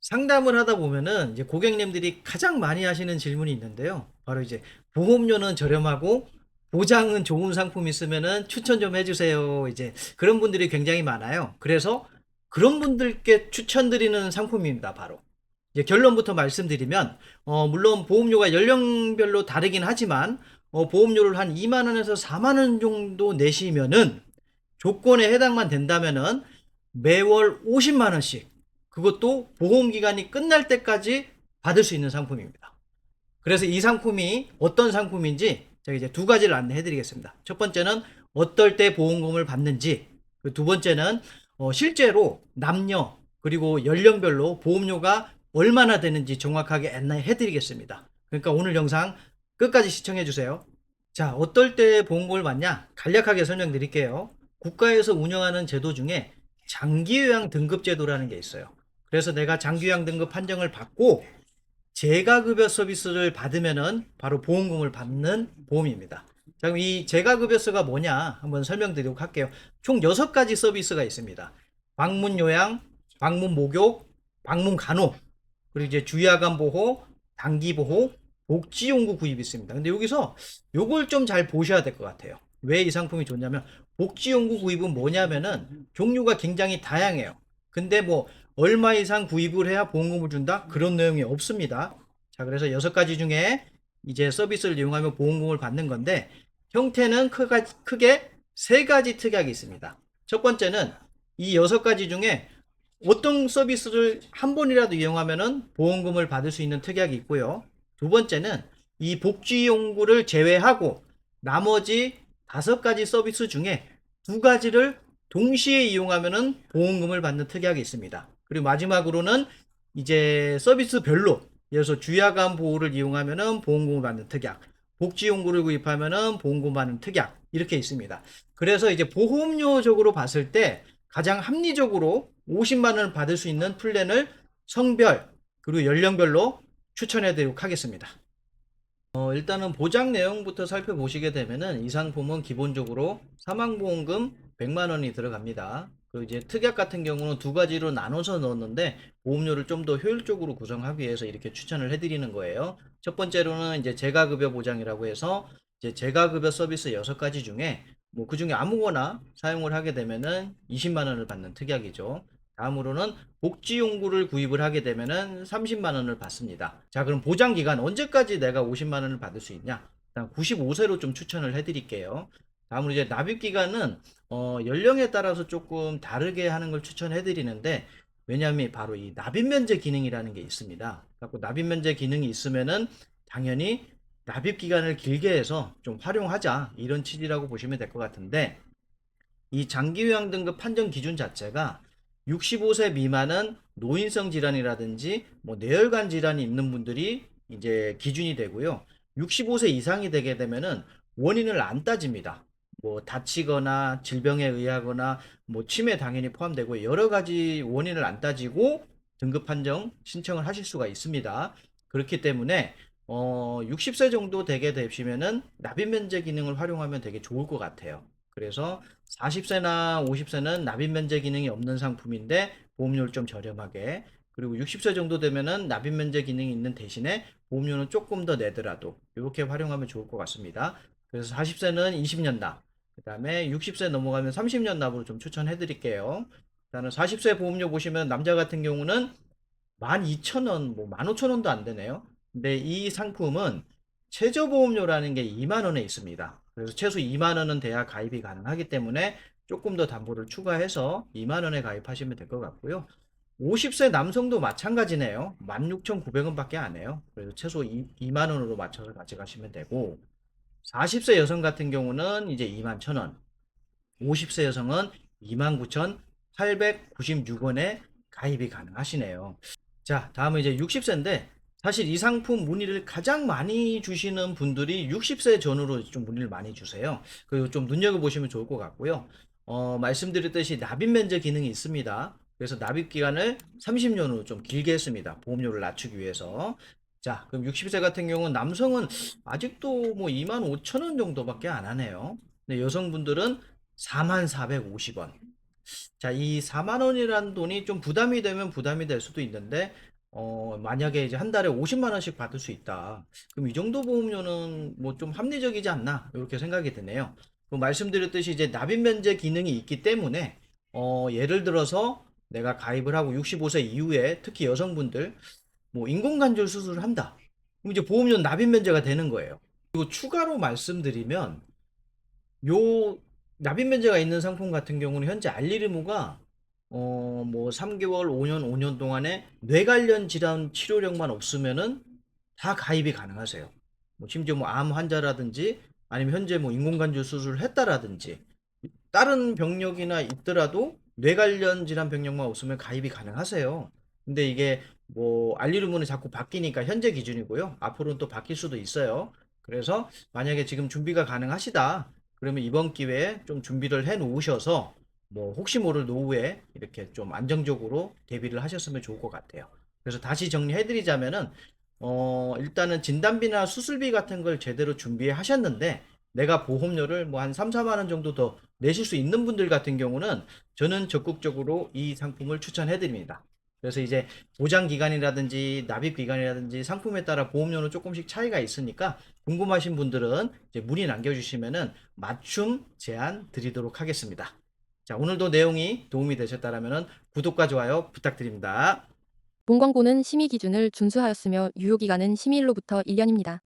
상담을 하다 보면은 이제 고객님들이 가장 많이 하시는 질문이 있는데요. 바로 이제 보험료는 저렴하고 보장은 좋은 상품이 있으면은 추천 좀 해주세요. 이제 그런 분들이 굉장히 많아요. 그래서 그런 분들께 추천드리는 상품입니다. 바로. 이제 결론부터 말씀드리면, 물론 보험료가 연령별로 다르긴 하지만, 보험료를 한 2만 원에서 4만 원 정도 내시면은 조건에 해당만 된다면은 매월 50만 원씩, 그것도 보험 기간이 끝날 때까지 받을 수 있는 상품입니다. 그래서 이 상품이 어떤 상품인지 제가 이제 두 가지를 안내해 드리겠습니다. 첫 번째는 어떨 때 보험금을 받는지, 두 번째는 실제로 남녀 그리고 연령별로 보험료가 얼마나 되는지 정확하게 안내해 드리겠습니다. 그러니까 오늘 영상 끝까지 시청해 주세요. 자, 어떨 때 보험금을 받냐? 간략하게 설명드릴게요. 국가에서 운영하는 제도 중에 장기요양 등급 제도라는 게 있어요. 그래서 내가 장기요양 등급 판정을 받고 재가급여 서비스를 받으면은 바로 보험금을 받는 보험입니다. 자, 그럼 이 재가급여서가 뭐냐 한번 설명드리도록 할게요. 총 6가지 서비스가 있습니다. 방문 요양, 방문 목욕, 방문 간호, 그리고 이제 주야간 보호, 단기 보호, 복지용구 구입이 있습니다. 근데 여기서 요걸 좀 잘 보셔야 될 것 같아요. 왜 이 상품이 좋냐면, 복지용구 구입은 뭐냐면은 종류가 굉장히 다양해요. 근데 뭐 얼마 이상 구입을 해야 보험금을 준다? 그런 내용이 없습니다. 자, 그래서 6가지 중에 이제 서비스를 이용하면 보험금을 받는 건데, 형태는 크게 3가지 특약이 있습니다. 첫 번째는 이 6가지 중에 어떤 서비스를 한 번이라도 이용하면 보험금을 받을 수 있는 특약이 있고요. 두 번째는 이 복지용구를 제외하고 나머지 5가지 서비스 중에 2가지를 동시에 이용하면 보험금을 받는 특약이 있습니다. 그리고 마지막으로는 이제 서비스별로, 예를 들어서 주야간 보호를 이용하면 보험금을 받는 특약, 복지용구를 구입하면 보험금 받는 특약, 이렇게 있습니다. 그래서 이제 보험료적으로 봤을 때 가장 합리적으로 50만 원을 받을 수 있는 플랜을 성별 그리고 연령별로 추천해 드리도록 하겠습니다. 일단은 보장 내용부터 살펴보시게 되면은 이 상품은 기본적으로 사망보험금 100만 원이 들어갑니다. 그리고 이제 특약 같은 경우는 2가지로 나눠서 넣었는데 보험료를 좀 더 효율적으로 구성하기 위해서 이렇게 추천을 해드리는 거예요. 첫 번째로는 이제 재가급여 보장이라고 해서 이제 재가급여 서비스 6가지 중에 뭐 그 중에 아무거나 사용을 하게 되면은 20만 원을 받는 특약이죠. 다음으로는 복지용구를 구입을 하게 되면은 30만 원을 받습니다. 자, 그럼 보장 기간 언제까지 내가 50만 원을 받을 수 있냐? 일단 95세로 좀 추천을 해드릴게요. 다음으로 이제 납입 기간은 연령에 따라서 조금 다르게 하는 걸 추천해 드리는데, 왜냐하면 바로 이 납입 면제 기능이라는 게 있습니다. 그래서 납입 면제 기능이 있으면은 당연히 납입 기간을 길게 해서 좀 활용하자, 이런 취지라고 보시면 될 것 같은데, 이 장기요양 등급 판정 기준 자체가 65세 미만은 노인성 질환이라든지 뭐 뇌혈관 질환이 있는 분들이 이제 기준이 되고요. 65세 이상이 되게 되면은 원인을 안 따집니다. 뭐 다치거나 질병에 의하거나 뭐 치매 당연히 포함되고 여러 가지 원인을 안 따지고 등급 판정 신청을 하실 수가 있습니다. 그렇기 때문에 60세 정도 되게 되시면은 납입 면제 기능을 활용하면 되게 좋을 것 같아요. 그래서 40세나 50세는 납입 면제 기능이 없는 상품인데 보험료를 좀 저렴하게, 그리고 60세 정도 되면은 납입 면제 기능이 있는 대신에 보험료는 조금 더 내더라도 이렇게 활용하면 좋을 것 같습니다. 그래서 40세는 20년 납, 그 다음에 60세 넘어가면 30년 납으로 좀 추천해 드릴게요. 일단은 40세 보험료 보시면 남자 같은 경우는 12,000원, 뭐 15,000원도 안 되네요. 근데 이 상품은 최저보험료라는 게 2만 원에 있습니다. 그래서 최소 2만 원은 돼야 가입이 가능하기 때문에 조금 더 담보를 추가해서 2만 원에 가입하시면 될 것 같고요. 50세 남성도 마찬가지네요. 16,900원밖에 안 해요. 그래서 최소 2만 원으로 맞춰서 가져가시면 되고, 40세 여성 같은 경우는 이제 2만 1,000원, 50세 여성은 29,896원에 가입이 가능하시네요. 자, 다음은 이제 60세인데, 사실 이 상품 문의를 가장 많이 주시는 분들이 60세 전후로 좀 문의를 많이 주세요. 그리고 좀 눈여겨보시면 좋을 것 같고요. 말씀드렸듯이 납입 면제 기능이 있습니다. 그래서 납입 기간을 30년으로 좀 길게 했습니다. 보험료를 낮추기 위해서. 자, 그럼 60세 같은 경우는 남성은 아직도 뭐 25,000원 정도밖에 안 하네요. 근데 여성분들은 44,450원. 자, 이 4만 원이라는 돈이 좀 부담이 되면 부담이 될 수도 있는데, 만약에 이제 한 달에 50만 원씩 받을 수 있다. 그럼 이 정도 보험료는 뭐 좀 합리적이지 않나? 이렇게 생각이 드네요. 그 말씀드렸듯이 이제 납입 면제 기능이 있기 때문에 예를 들어서 내가 가입을 하고 65세 이후에 특히 여성분들 뭐 인공관절 수술을 한다. 그럼 이제 보험료는 납입 면제가 되는 거예요. 그리고 추가로 말씀드리면 요 납입 면제가 있는 상품 같은 경우는 현재 알리르무가 뭐 3개월, 5년 동안에 뇌 관련 질환 치료력만 없으면은 다 가입이 가능하세요. 뭐 심지어 뭐 암 환자라든지 아니면 현재 뭐 인공관절 수술을 했다라든지 다른 병력이나 있더라도 뇌 관련 질환 병력만 없으면 가입이 가능하세요. 근데 이게 뭐 알리루문이 자꾸 바뀌니까 현재 기준이고요. 앞으로는 또 바뀔 수도 있어요. 그래서 만약에 지금 준비가 가능하시다. 그러면 이번 기회에 좀 준비를 해 놓으셔서 뭐 혹시 모를 노후에 이렇게 좀 안정적으로 대비를 하셨으면 좋을 것 같아요. 그래서 다시 정리해 드리자면은 일단은 진단비나 수술비 같은 걸 제대로 준비해 하셨는데 내가 보험료를 뭐 한 3, 4만 원 정도 더 내실 수 있는 분들 같은 경우는 저는 적극적으로 이 상품을 추천해 드립니다. 그래서 이제 보장 기간이라든지 납입 기간이라든지 상품에 따라 보험료는 조금씩 차이가 있으니까 궁금하신 분들은 이제 문의 남겨주시면은 맞춤 제안 드리도록 하겠습니다. 자, 오늘도 내용이 도움이 되셨다면 구독과 좋아요 부탁드립니다. 본 광고는 심의 기준을 준수하였으며 유효기간은 심의일로부터 1년입니다.